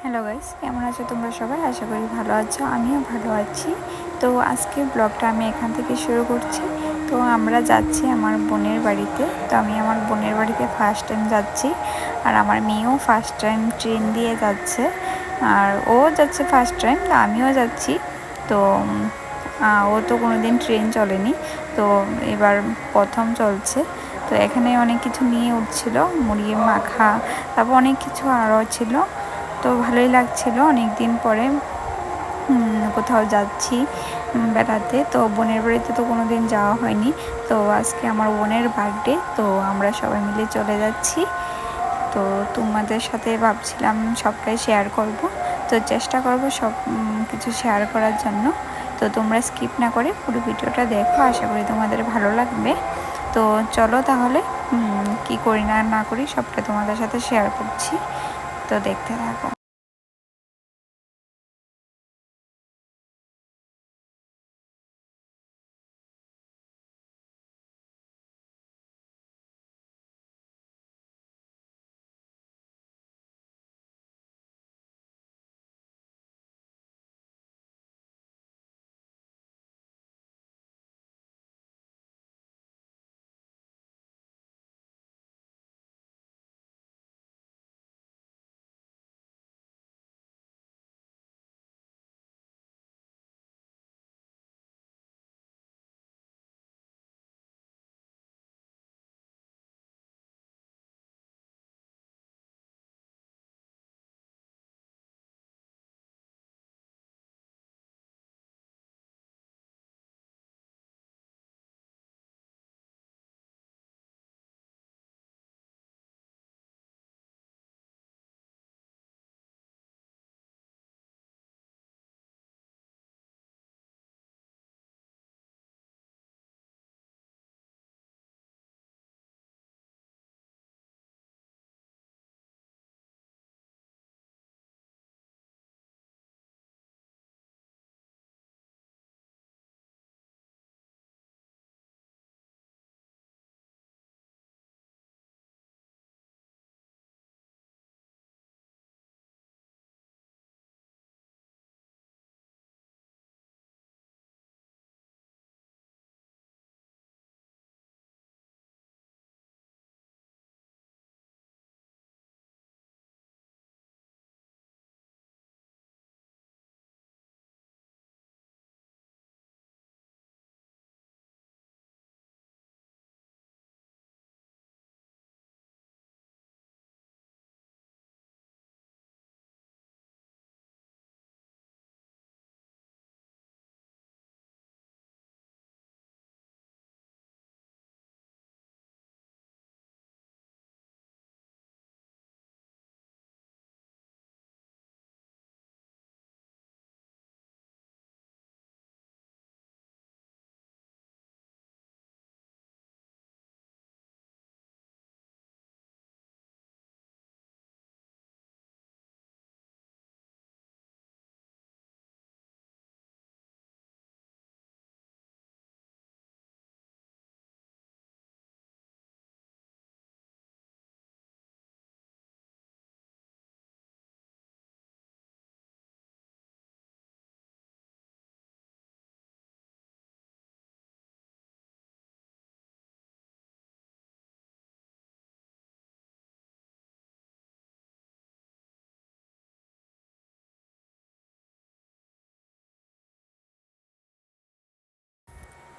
Hello guys, কেমন আছো তোমরা সবাই? আশা করি ভালো আছো, আমিও ভালো আছি। তো আজকের ব্লগটা আমি এখান থেকে শুরু করছি। তো আমরা যাচ্ছি আমার বোনের বাড়িতে। তো আমি আমার বোনের বাড়িতে ফার্স্ট টাইম যাচ্ছি, আর আমার মেয়েও ফার্স্ট টাইম ট্রেন দিয়ে যাচ্ছে, আর ও যাচ্ছে ফার্স্ট টাইম, তো আমিও যাচ্ছি। তো ও তো কোনো দিন ট্রেন চলেনি, তো এবার প্রথম চলছে। তো এখানে অনেক কিছু নিয়ে উঠছিল, মুড়ি মাখা, তারপর অনেক কিছু আরও ছিল। তো ভালোই লাগছিল, অনেক দিন পরে কোথাও যাচ্ছি বেড়াতে। তো বোনের বাড়িতে তো কোনো দিন যাওয়া হয়নি, তো আজকে আমার বোনের বার্থডে, তো আমরা সবাই মিলে চলে যাচ্ছি। তো তোমাদের সাথে ভাবছিলাম সবটাই শেয়ার করব, তো চেষ্টা করব সব কিছু শেয়ার করার জন্য। তো তোমরা স্কিপ না করে পুরো ভিডিওটা দেখো, আশা করি তোমাদের ভালো লাগবে। তো চলো তাহলে কি করি না করি সবটা তোমাদের সাথে শেয়ার করছি, তো দেখতে থাকো।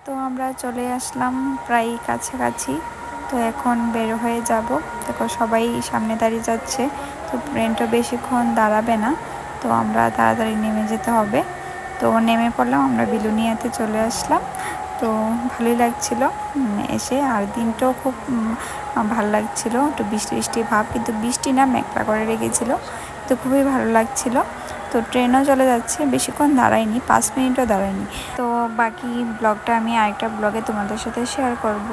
তো আমরা চলে আসলাম প্রায় কাছাকাছি। তো এখন বের হয়ে যাব। দেখো সবাই সামনে দাঁড়িয়ে যাচ্ছে, তো ট্রেনটা বেশিক্ষণ দাঁড়াবে না, তো আমরা তাড়াতাড়ি নেমে যেতে হবে। তো নেমে পড়লাম, আমরা বিলুনিয়াতে চলে আসলাম। তো ভালোই লাগছিল এসে, আর দিনটাও খুব ভালো লাগছিল, একটু বৃষ্টি বৃষ্টি ভাব, কিন্তু বৃষ্টি না, মেঘলা করে রেখেছিল, তো খুবই ভালো লাগছিল। তো ট্রেনও চলে যাচ্ছে, বেশিক্ষণ দাঁড়ায়নি, 5 মিনিটও দাঁড়ায়নি। তো বাকি ব্লগটা আমি আরেকটা ব্লগে তোমাদের সাথে শেয়ার করব।